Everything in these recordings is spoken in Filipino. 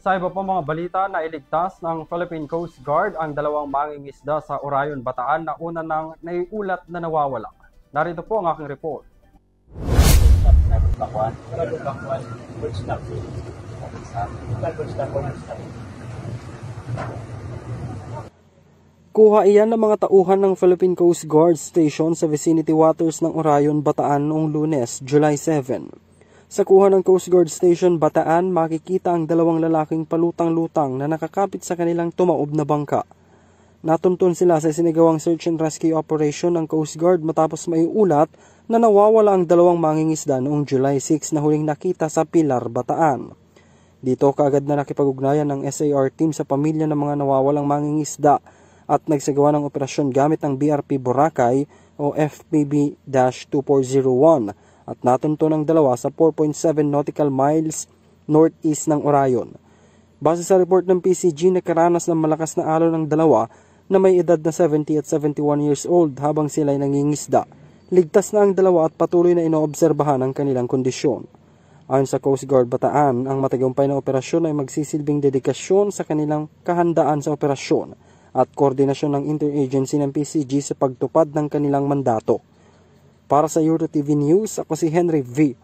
Sa iba pang mga balita, nailigtas ng Philippine Coast Guard ang dalawang mangingisda sa Orayon, Bataan na una nang naiulat na nawawala. Narito po ang aking report. Kuha iyan ng mga tauhan ng Philippine Coast Guard Station sa vicinity waters ng Orayon, Bataan noong Lunes, July 7. Sa kuha ng Coast Guard Station, Bataan, makikita ang dalawang lalaking palutang-lutang na nakakapit sa kanilang tumaob na bangka. Natuntun sila sa sinigawang search and rescue operation ng Coast Guard matapos maiulat na nawawala ang dalawang mangingisda noong July 6 na huling nakita sa Pilar, Bataan. Dito kaagad na nakipag-ugnayan ng SAR team sa pamilya ng mga nawawalang mangingisda at nagsagawa ng operasyon gamit ang BRP Boracay o FPB-2401 at natunto ng dalawa sa 4.7 nautical miles northeast ng Orayon. Base sa report ng PCG, nakaranas ng malakas na alon ng dalawa na may edad na 70 at 71 years old habang sila ay nangingisda. Ligtas na ang dalawa at patuloy na inoobserbahan ang kanilang kondisyon. Ayon sa Coast Guard Bataan, ang matagumpay na operasyon ay magsisilbing dedikasyon sa kanilang kahandaan sa operasyon at koordinasyon ng interagency ng PCG sa pagtupad ng kanilang mandato. Para sa EuroTV News, ako si Henry V.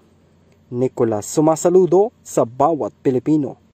Nicolas, sumasaludo sa bawat Pilipino.